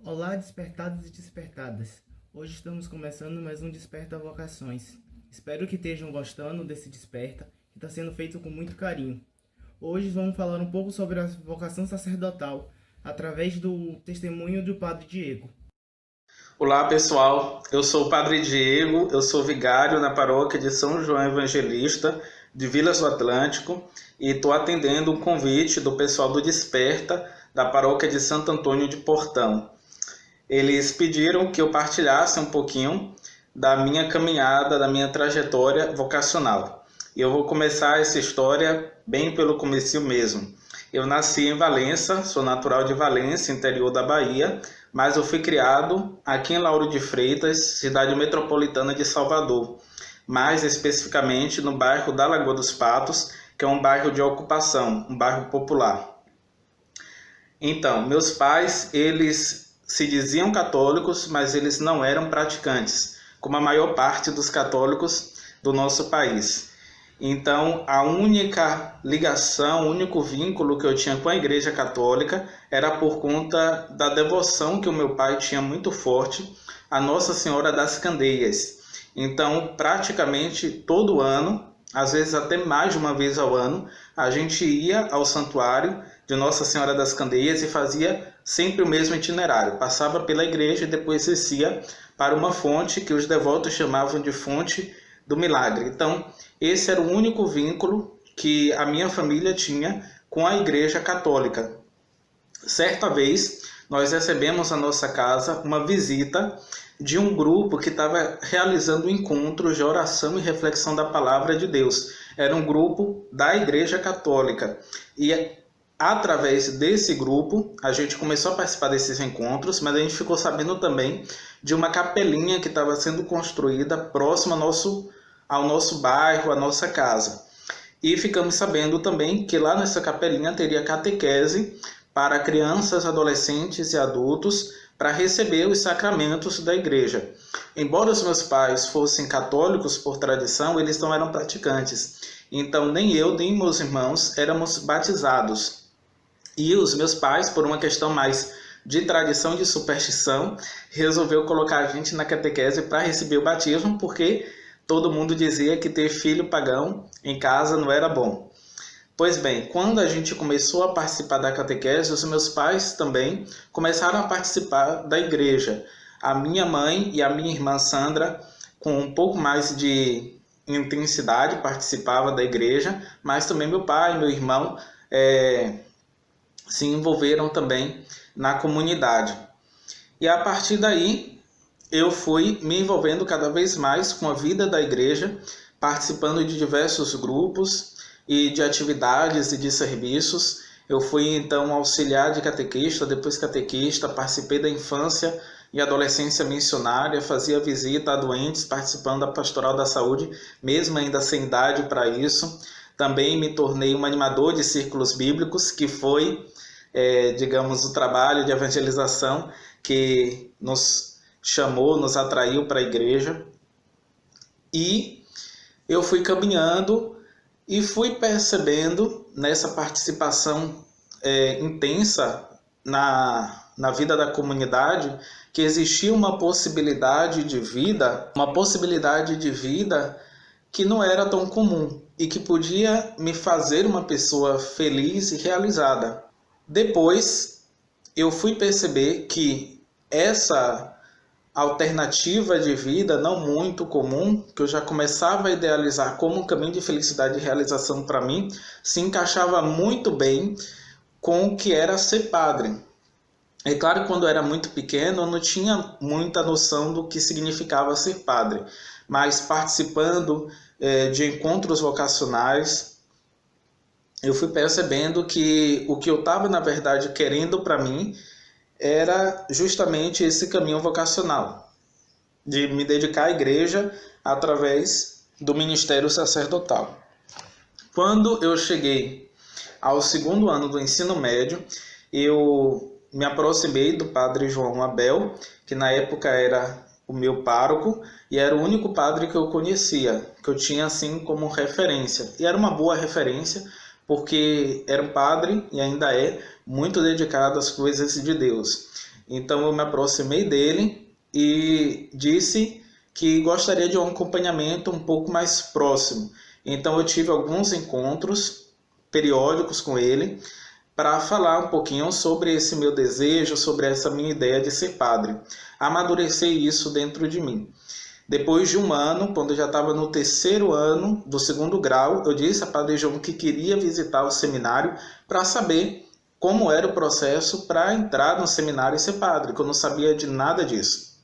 Olá, despertados e despertadas. Hoje estamos começando mais um Desperta Vocações. Espero que estejam gostando desse desperta, que está sendo feito com muito carinho. Hoje vamos falar um pouco sobre a vocação sacerdotal, através do testemunho do Padre Diego. Olá pessoal, eu sou o Padre Diego, eu sou vigário na paróquia de São João Evangelista de Vilas do Atlântico e estou atendendo um convite do pessoal do Desperta da paróquia de Santo Antônio de Portão. Eles pediram que eu partilhasse um pouquinho da minha caminhada, da minha trajetória vocacional. E eu vou começar essa história bem pelo começo mesmo. Eu nasci em Valença, sou natural de Valença, interior da Bahia, mas eu fui criado aqui em Lauro de Freitas, cidade metropolitana de Salvador, mais especificamente no bairro da Lagoa dos Patos, que é um bairro de ocupação, um bairro popular. Então, meus pais, eles se diziam católicos, mas eles não eram praticantes, como a maior parte dos católicos do nosso país. Então, a única ligação, o único vínculo que eu tinha com a Igreja Católica era por conta da devoção que o meu pai tinha muito forte a Nossa Senhora das Candeias. Então, praticamente todo ano, às vezes até mais de uma vez ao ano, a gente ia ao santuário de Nossa Senhora das Candeias e fazia sempre o mesmo itinerário. Passava pela igreja e depois descia para uma fonte que os devotos chamavam de Fonte do Milagre. Então, esse era o único vínculo que a minha família tinha com a Igreja Católica. Certa vez, nós recebemos à nossa casa uma visita de um grupo que estava realizando encontros de oração e reflexão da Palavra de Deus. Era um grupo da Igreja Católica. E através desse grupo, a gente começou a participar desses encontros, mas a gente ficou sabendo também de uma capelinha que estava sendo construída próximo ao nosso bairro, à nossa casa. E ficamos sabendo também que lá nessa capelinha teria catequese para crianças, adolescentes e adultos para receber os sacramentos da igreja. Embora os meus pais fossem católicos por tradição, eles não eram praticantes. Então, nem eu, nem meus irmãos éramos batizados. E os meus pais, por uma questão mais de tradição, de superstição, resolveu colocar a gente na catequese para receber o batismo, porque todo mundo dizia que ter filho pagão em casa não era bom. Pois bem, quando a gente começou a participar da catequese, os meus pais também começaram a participar da igreja. A minha mãe e a minha irmã Sandra, com um pouco mais de intensidade, participava da igreja, mas também meu pai e meu irmão se envolveram também na comunidade. E a partir daí, eu fui me envolvendo cada vez mais com a vida da igreja, participando de diversos grupos e de atividades e de serviços. Eu fui então auxiliar de catequista, depois catequista, participei da infância e adolescência missionária, fazia visita a doentes, participando da pastoral da saúde, mesmo ainda sem idade para isso. Também me tornei um animador de círculos bíblicos, que foi, digamos, o trabalho de evangelização que nos chamou, nos atraiu para a igreja. E eu fui caminhando e fui percebendo nessa participação intensa na vida da comunidade que existia uma possibilidade de vida que não era tão comum e que podia me fazer uma pessoa feliz e realizada. Depois eu fui perceber que essa alternativa de vida não muito comum, que eu já começava a idealizar como um caminho de felicidade e realização para mim, se encaixava muito bem com o que era ser padre. É claro que quando eu era muito pequeno eu não tinha muita noção do que significava ser padre, mas participando de encontros vocacionais, eu fui percebendo que o que eu estava, na verdade, querendo para mim era justamente esse caminho vocacional, de me dedicar à igreja através do ministério sacerdotal. Quando eu cheguei ao segundo ano do ensino médio, eu me aproximei do padre João Abel, que na época era o meu pároco, e era o único padre que eu conhecia, que eu tinha assim como referência. E era uma boa referência, porque era um padre, e ainda é, muito dedicado às coisas de Deus. Então eu me aproximei dele e disse que gostaria de um acompanhamento um pouco mais próximo. Então eu tive alguns encontros periódicos com ele para falar um pouquinho sobre esse meu desejo, sobre essa minha ideia de ser padre. Amadurecer isso dentro de mim. Depois de um ano, quando eu já estava no terceiro ano do segundo grau, eu disse a Padre João que queria visitar o seminário para saber como era o processo para entrar no seminário e ser padre, que eu não sabia de nada disso.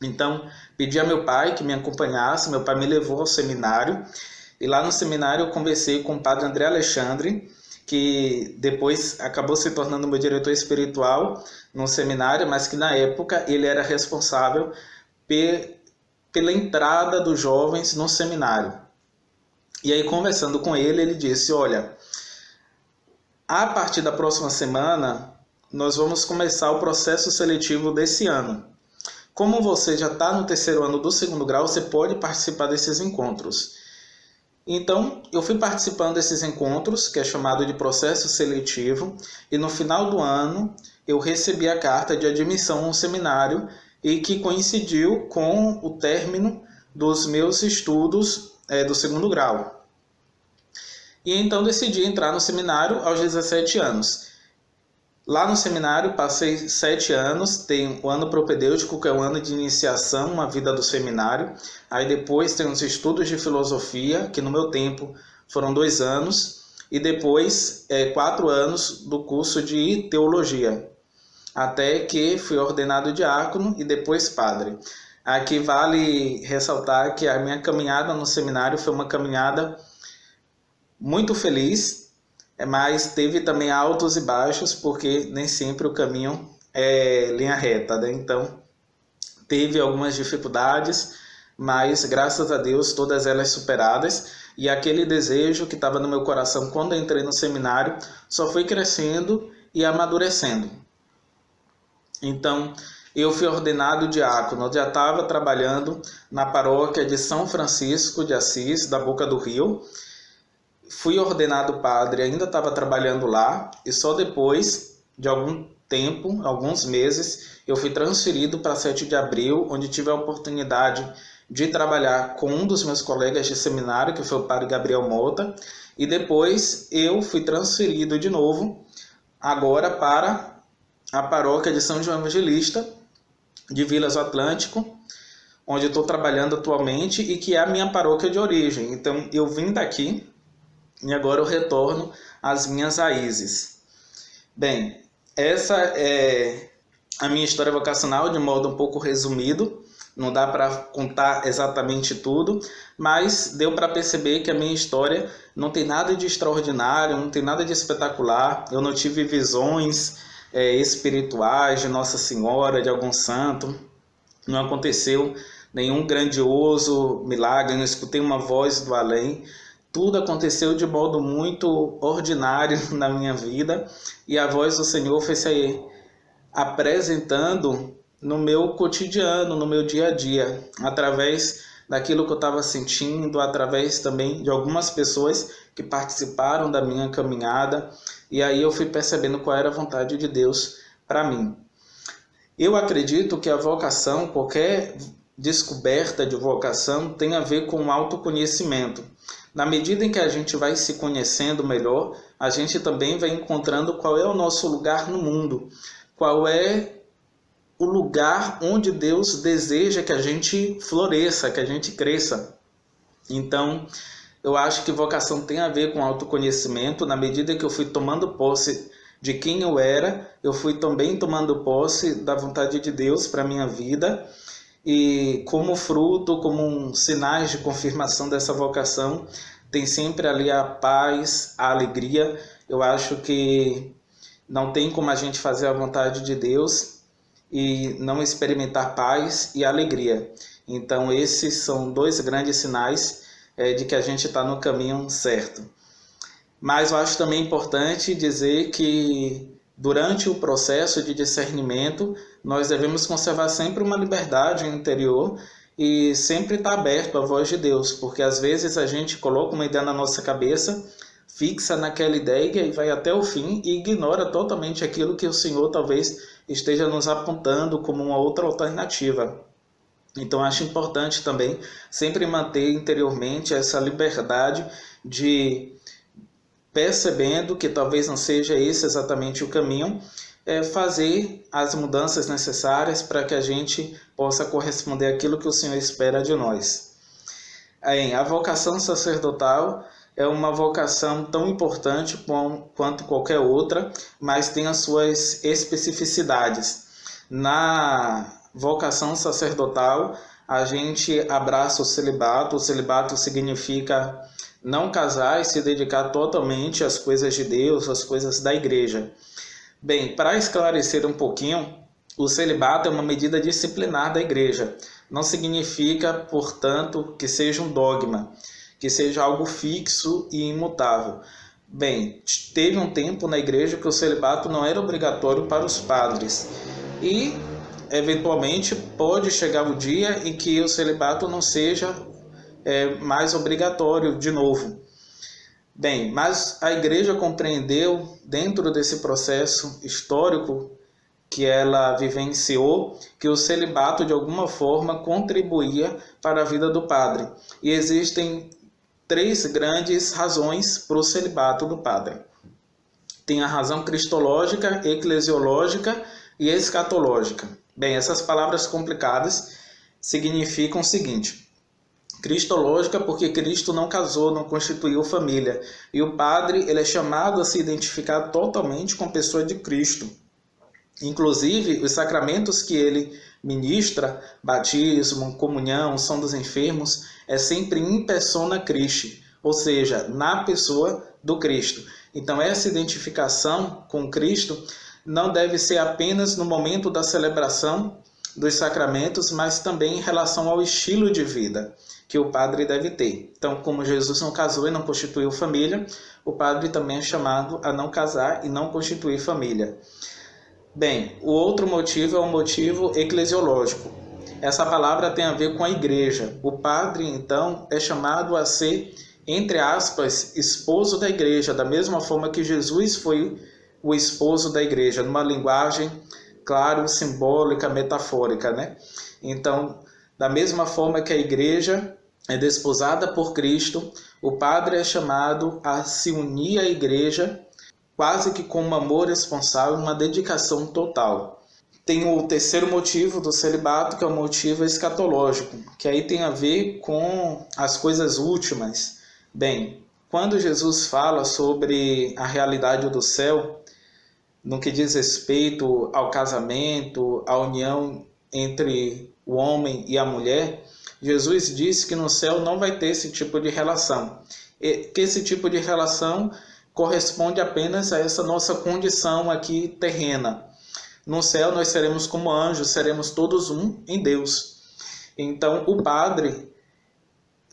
Então, pedi a meu pai que me acompanhasse, meu pai me levou ao seminário, e lá no seminário eu conversei com o Padre André Alexandre, que depois acabou se tornando meu diretor espiritual no seminário, mas que na época ele era responsável pela entrada dos jovens no seminário. E aí, conversando com ele, ele disse, olha, a partir da próxima semana, nós vamos começar o processo seletivo desse ano. Como você já está no terceiro ano do segundo grau, você pode participar desses encontros. Então, eu fui participando desses encontros, que é chamado de processo seletivo, e no final do ano eu recebi a carta de admissão ao seminário, e que coincidiu com o término dos meus estudos do segundo grau. E então decidi entrar no seminário aos 17 anos. Lá no seminário passei 7 anos, tem o ano propedêutico, que é o ano de iniciação à vida do seminário. Aí depois tem os estudos de filosofia, que no meu tempo foram 2 anos. E depois 4 anos do curso de teologia. Até que fui ordenado diácono e depois padre. Aqui vale ressaltar que a minha caminhada no seminário foi uma caminhada muito feliz, mas teve também altos e baixos, porque nem sempre o caminho é linha reta, né? Então, teve algumas dificuldades, mas graças a Deus todas elas superadas, e aquele desejo que estava no meu coração quando eu entrei no seminário só foi crescendo e amadurecendo. Então, eu fui ordenado diácono, eu já estava trabalhando na paróquia de São Francisco de Assis, da Boca do Rio. Fui ordenado padre, ainda estava trabalhando lá, e só depois de algum tempo, alguns meses, eu fui transferido para 7 de abril, onde tive a oportunidade de trabalhar com um dos meus colegas de seminário, que foi o padre Gabriel Mota, e depois eu fui transferido de novo, agora para a paróquia de São João Evangelista, de Vilas do Atlântico, onde estou trabalhando atualmente e que é a minha paróquia de origem. Então, eu vim daqui e agora eu retorno às minhas raízes. Bem, essa é a minha história vocacional de modo um pouco resumido. Não dá para contar exatamente tudo, mas deu para perceber que a minha história não tem nada de extraordinário, não tem nada de espetacular. Eu não tive visões espirituais de Nossa Senhora, de algum santo. Não aconteceu nenhum grandioso milagre, não escutei uma voz do além. Tudo aconteceu de modo muito ordinário na minha vida, e a voz do Senhor foi se apresentando no meu cotidiano, no meu dia a dia, através daquilo que eu estava sentindo, através também de algumas pessoas que participaram da minha caminhada, e aí eu fui percebendo qual era a vontade de Deus para mim. Eu acredito que a vocação, qualquer descoberta de vocação, tem a ver com o autoconhecimento. Na medida em que a gente vai se conhecendo melhor, a gente também vai encontrando qual é o nosso lugar no mundo, qual é o lugar onde Deus deseja que a gente floresça, que a gente cresça. Então, eu acho que vocação tem a ver com autoconhecimento. Na medida que eu fui tomando posse de quem eu era, eu fui também tomando posse da vontade de Deus para a minha vida. E como fruto, como sinais de confirmação dessa vocação, tem sempre ali a paz, a alegria. Eu acho que não tem como a gente fazer a vontade de Deus e não experimentar paz e alegria. Então esses são 2 grandes sinais de que a gente está no caminho certo. Mas eu acho também importante dizer que durante o processo de discernimento nós devemos conservar sempre uma liberdade interior e sempre estar aberto à voz de Deus, porque às vezes a gente coloca uma ideia na nossa cabeça, fixa naquela ideia e vai até o fim e ignora totalmente aquilo que o Senhor talvez esteja nos apontando como uma outra alternativa. Então, acho importante também sempre manter interiormente essa liberdade de, percebendo que talvez não seja esse exatamente o caminho, fazer as mudanças necessárias para que a gente possa corresponder àquilo que o Senhor espera de nós. A vocação sacerdotal é uma vocação tão importante quanto qualquer outra, mas tem as suas especificidades. Na vocação sacerdotal, a gente abraça o celibato. O celibato significa não casar e se dedicar totalmente às coisas de Deus, às coisas da igreja. Bem, para esclarecer um pouquinho, o celibato é uma medida disciplinar da igreja. Não significa, portanto, que seja um dogma, que seja algo fixo e imutável. Bem, teve um tempo na igreja que o celibato não era obrigatório para os padres. E, eventualmente, pode chegar o dia em que o celibato não seja mais obrigatório de novo. Bem, mas a igreja compreendeu, dentro desse processo histórico que ela vivenciou, que o celibato de alguma forma contribuía para a vida do padre. E existem 3 grandes razões para o celibato do padre. Tem a razão cristológica, eclesiológica e escatológica. Bem, essas palavras complicadas significam o seguinte: cristológica, porque Cristo não casou, não constituiu família. E o padre ele é chamado a se identificar totalmente com a pessoa de Cristo. Inclusive, os sacramentos que ele ministra, batismo, comunhão, unção dos enfermos, é sempre in persona Christi, ou seja, na pessoa do Cristo. Então, essa identificação com Cristo não deve ser apenas no momento da celebração dos sacramentos, mas também em relação ao estilo de vida que o padre deve ter. Então, como Jesus não casou e não constituiu família, o padre também é chamado a não casar e não constituir família. Bem, o outro motivo é o motivo eclesiológico. Essa palavra tem a ver com a igreja. O padre, então, é chamado a ser, entre aspas, esposo da igreja, da mesma forma que Jesus foi o esposo da igreja, numa linguagem, claro, simbólica, metafórica, né? Então, da mesma forma que a igreja é desposada por Cristo, o padre é chamado a se unir à igreja quase que com um amor responsável, uma dedicação total. Tem o terceiro motivo do celibato, que é o motivo escatológico, que aí tem a ver com as coisas últimas. Bem, quando Jesus fala sobre a realidade do céu, no que diz respeito ao casamento, à união entre o homem e a mulher, Jesus disse que no céu não vai ter esse tipo de relação. Que esse tipo de relação corresponde apenas a essa nossa condição aqui terrena. No céu nós seremos como anjos, seremos todos um em Deus. Então o padre,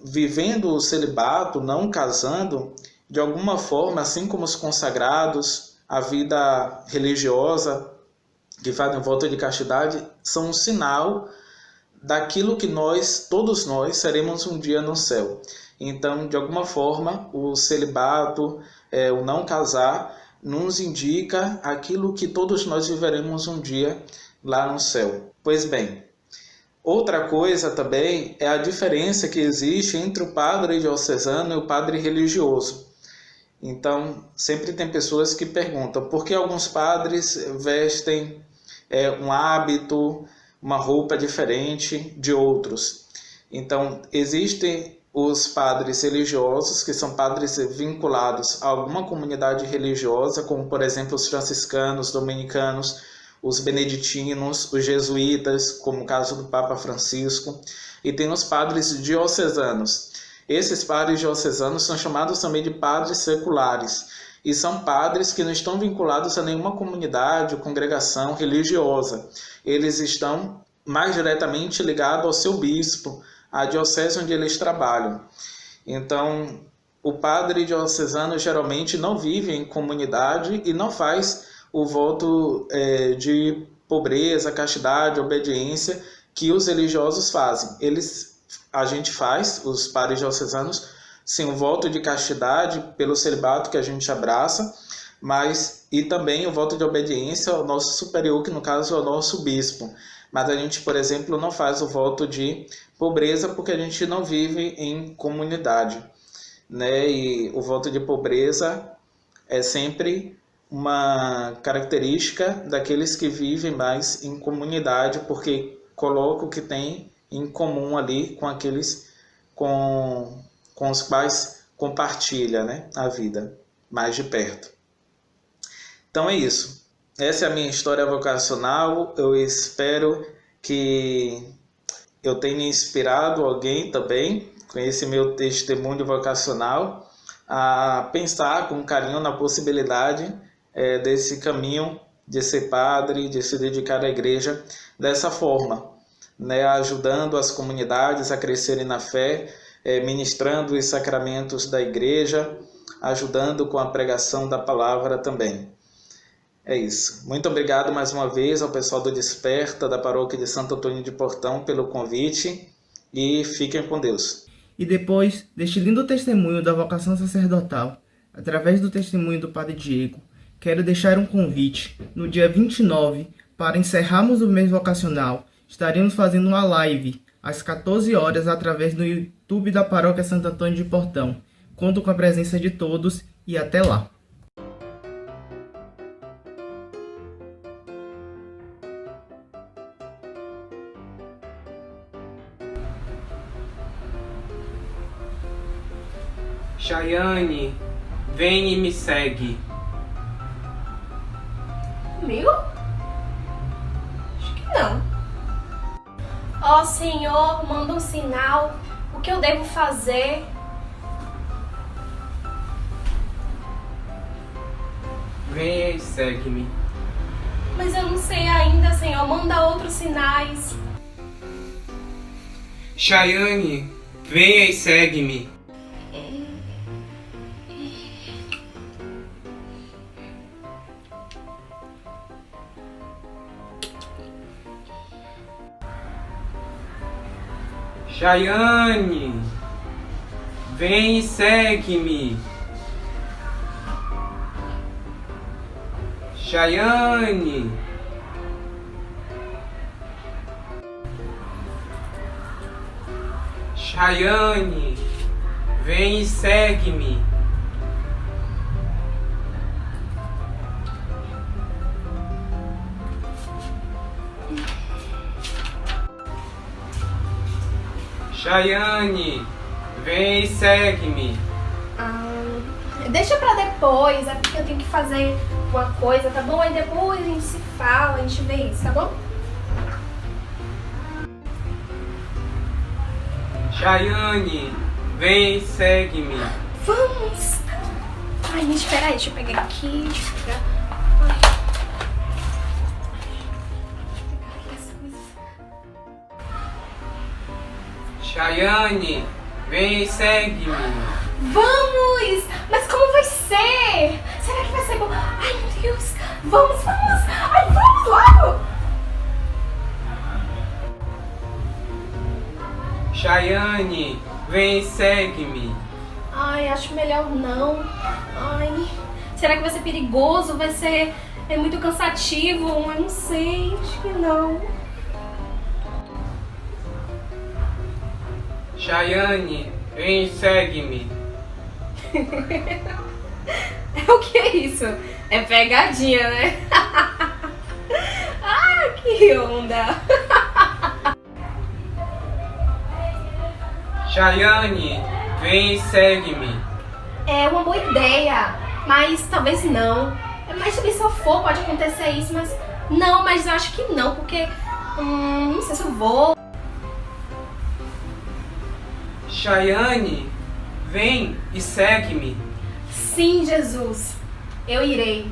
vivendo o celibato, não casando, de alguma forma, assim como os consagrados, a vida religiosa, que fazem voto de castidade, são um sinal daquilo que todos nós, seremos um dia no céu. Então, de alguma forma, o celibato, o não casar, nos indica aquilo que todos nós viveremos um dia lá no céu. Pois bem, outra coisa também é a diferença que existe entre o padre diocesano e o padre religioso. Então, sempre tem pessoas que perguntam por que alguns padres vestem um hábito, uma roupa diferente de outros. Então, existem os padres religiosos, que são padres vinculados a alguma comunidade religiosa, como, por exemplo, os franciscanos, dominicanos, os beneditinos, os jesuítas, como o caso do Papa Francisco, e tem os padres diocesanos. Esses padres diocesanos são chamados também de padres seculares, e são padres que não estão vinculados a nenhuma comunidade ou congregação religiosa. Eles estão mais diretamente ligados ao seu bispo, à diocese onde eles trabalham. Então, o padre diocesano geralmente não vive em comunidade e não faz o voto de pobreza, castidade, obediência que os religiosos fazem. A gente faz, os padres diocesanos, sim, o voto de castidade pelo celibato que a gente abraça, e também o voto de obediência ao nosso superior, que no caso é o nosso bispo. Mas a gente, por exemplo, não faz o voto de pobreza porque a gente não vive em comunidade, né? E o voto de pobreza é sempre uma característica daqueles que vivem mais em comunidade, porque coloca o que tem em comum ali com aqueles com os quais compartilha, né, a vida mais de perto. Então é isso. Essa é a minha história vocacional. Eu espero que eu tenha inspirado alguém também com esse meu testemunho vocacional a pensar com carinho na possibilidade desse caminho de ser padre, de se dedicar à igreja dessa forma, né? Ajudando as comunidades a crescerem na fé, ministrando os sacramentos da igreja, ajudando com a pregação da palavra também. É isso. Muito obrigado mais uma vez ao pessoal do Desperta, da Paróquia de Santo Antônio de Portão, pelo convite, e fiquem com Deus. E depois deste lindo testemunho da vocação sacerdotal, através do testemunho do Padre Diego, quero deixar um convite. No dia 29, para encerrarmos o mês vocacional, estaremos fazendo uma live às 14 horas através do YouTube da Paróquia Santo Antônio de Portão. Conto com a presença de todos e até lá! Chayane, vem e me segue. Comigo? Acho que não. Ó Senhor, manda um sinal. O que eu devo fazer? Venha e segue-me. Mas eu não sei ainda, Senhor. Manda outros sinais. Chayane, venha e segue-me. Chayane, vem e segue-me. Chayane. Chayane, vem e segue-me. Chayane, vem e segue-me. Deixa pra depois, é porque eu tenho que fazer uma coisa, tá bom? Aí depois a gente se fala, a gente vê isso, tá bom? Chayane, vem e segue-me. Vamos! Ai, gente, peraí, deixa eu pegar aqui, deixa eu pegar... Chayane, vem e segue-me. Vamos! Mas como vai ser? Será que vai ser bom? Ai, meu Deus! Vamos! Ai, vamos logo! Chayane, vem e segue-me. Ai, acho melhor não. Ai, será que vai ser perigoso? Vai ser... É muito cansativo? Eu não sei, acho que não. Chayane, vem e segue-me. O que é isso? É pegadinha, né? Ah, que onda! Chayane, vem e segue-me. É uma boa ideia, mas talvez não. Mas também se eu for, pode acontecer isso, mas... Não, mas eu acho que não, porque... não sei se eu vou. Chayane, vem e segue-me. Sim, Jesus, eu irei.